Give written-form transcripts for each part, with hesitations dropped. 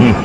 Multiple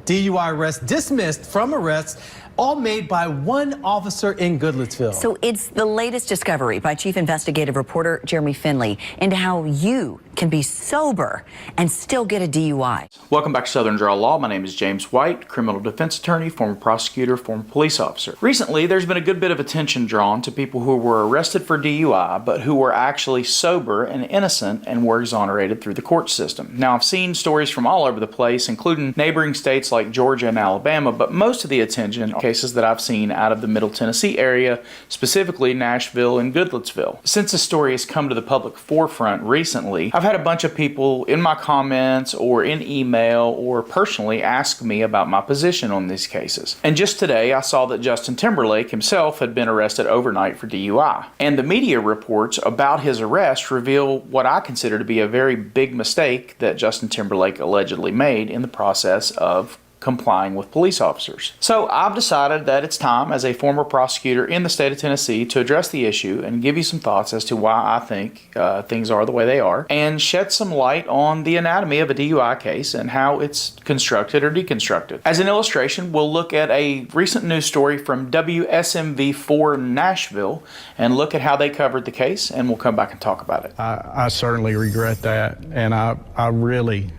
DUI arrests dismissed from arrests, all made by one officer in Goodlettsville. So it's the latest discovery by Chief Investigative Reporter Jeremy Finley into how you can be sober and still get a DUI. Welcome back to Southern Draw Law. My name is James White, criminal defense attorney, former prosecutor, former police officer. Recently, there's been a good bit of attention drawn to people who were arrested for DUI, but who were actually sober and innocent and were exonerated through the court system. Now, I've seen stories from all over the place, including neighboring states like Georgia and Alabama, but most of the attention are cases that I've seen out of the Middle Tennessee area, specifically Nashville and Goodlettsville. Since the story has come to the public forefront recently, I've had a bunch of people in my comments or in email or personally ask me about my position on these cases. And just today, I saw that Justin Timberlake himself had been arrested overnight for DUI. And the media reports about his arrest reveal what I consider to be a very big mistake that Justin Timberlake allegedly made in the process of complying with police officers. So I've decided that it's time, as a former prosecutor in the state of Tennessee, to address the issue and give you some thoughts as to why I think things are the way they are, and shed some light on the anatomy of a DUI case and how it's constructed or deconstructed. As an illustration, we'll look at a recent news story from WSMV4 Nashville and look at how they covered the case, and we'll come back and talk about it. I certainly regret that, and I really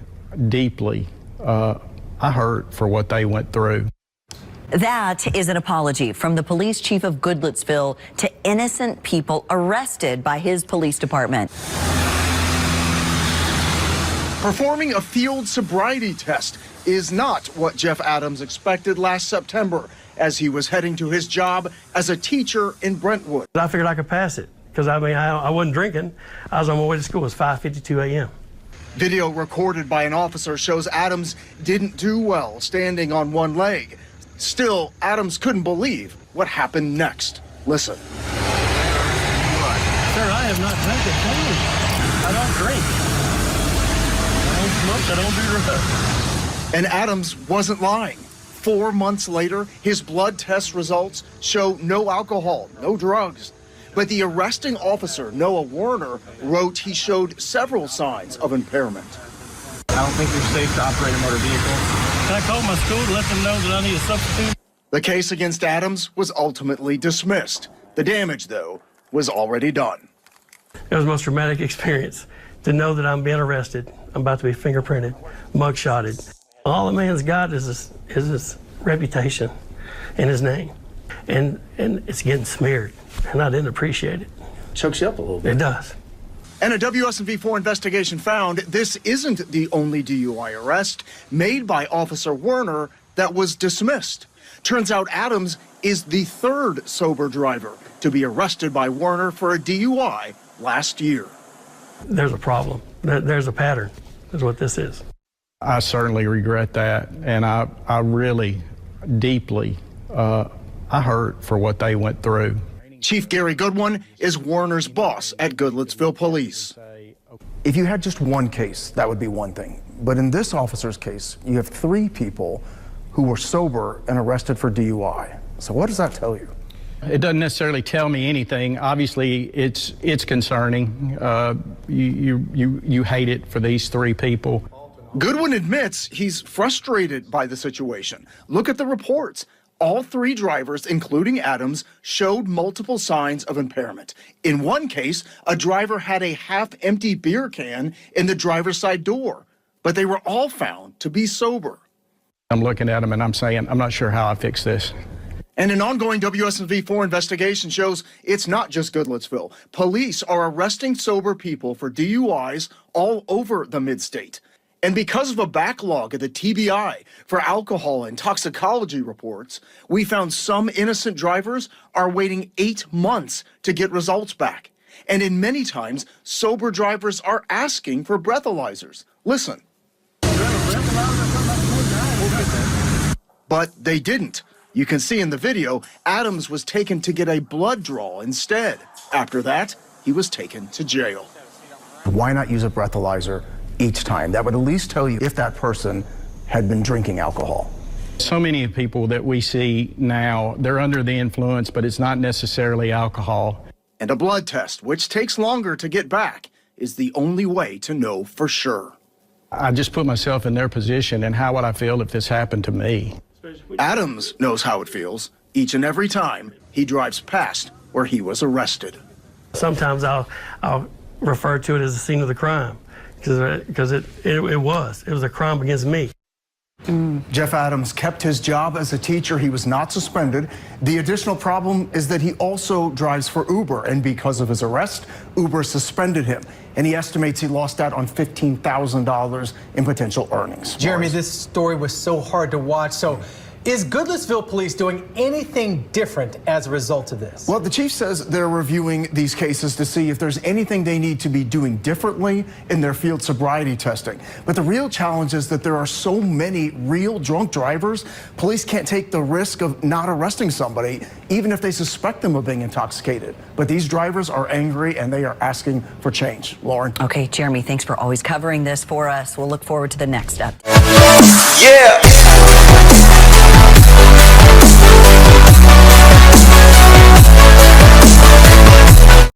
deeply I hurt for what they went through. That is an apology from the police chief of Goodlettsville to innocent people arrested by his police department. Performing a field sobriety test is not what Jeff Adams expected last September as he was heading to his job as a teacher in Brentwood. I figured I could pass it because I wasn't drinking. I was on my way to school. It was 5:52 a.m. Video recorded by an officer shows Adams didn't do well standing on one leg. Still, Adams couldn't believe what happened next. Listen. Sir, I have not drank a thing. I don't drink. I don't smoke. I don't do drugs. And Adams wasn't lying. 4 months later, his blood test results show no alcohol, no drugs. But the arresting officer, Noah Warner, wrote he showed several signs of impairment. I don't think you're safe to operate a motor vehicle. Can I call my school to let them know that I need a substitute? The case against Adams was ultimately dismissed. The damage, though, was already done. It was the most traumatic experience to know that I'm being arrested. I'm about to be fingerprinted, mugshotted. All the man's got is his reputation and his name. And it's getting smeared, and I didn't appreciate it. Chokes you up a little bit. It does. And a WSMV4 investigation found this isn't the only DUI arrest made by Officer Werner that was dismissed. Turns out Adams is the third sober driver to be arrested by Werner for a DUI last year. There's a problem. There's a pattern, is what this is. I certainly regret that, and I really deeply I hurt for what they went through. Chief Gary Goodwin is Warner's boss at Goodlettsville Police. If you had just one case, that would be one thing. But in this officer's case, you have 3 people who were sober and arrested for DUI. So what does that tell you? It doesn't necessarily tell me anything. Obviously, it's concerning. You hate it for these 3 people. Goodwin admits he's frustrated by the situation. Look at the reports. All 3 drivers, including Adams, showed multiple signs of impairment. In one case, a driver had a half-empty beer can in the driver's side door, but they were all found to be sober. I'm looking at them and I'm saying, I'm not sure how I fix this. And an ongoing WSMV4 investigation shows it's not just Goodlettsville. Police are arresting sober people for DUIs all over the mid-state. And because of a backlog at the TBI for alcohol and toxicology reports, we found some innocent drivers are waiting 8 months to get results back. And in many times, sober drivers are asking for breathalyzers. Listen. But they didn't. You can see in the video, Adams was taken to get a blood draw instead. After that, he was taken to jail. Why not use a breathalyzer each time? That would at least tell you if that person had been drinking alcohol. So many people that we see now, they're under the influence, but it's not necessarily alcohol. And a blood test, which takes longer to get back, is the only way to know for sure. I just put myself in their position, and how would I feel if this happened to me? Adams knows how it feels each and every time he drives past where he was arrested. Sometimes I'll refer to it as the scene of the crime because it was a crime against me. Jeff Adams kept his job as a teacher. He was not suspended. The additional problem is that he also drives for Uber, and because of his arrest, Uber suspended him, and he estimates he lost out on $15,000 in potential earnings. Jeremy, this story was so hard to watch. So is Goodlettsville Police doing anything different as a result of this? Well, the chief says they're reviewing these cases to see if there's anything they need to be doing differently in their field sobriety testing. But the real challenge is that there are so many real drunk drivers, police can't take the risk of not arresting somebody, even if they suspect them of being intoxicated. But these drivers are angry and they are asking for change. Lauren? Okay, Jeremy, thanks for always covering this for us. We'll look forward to the next step. Yeah.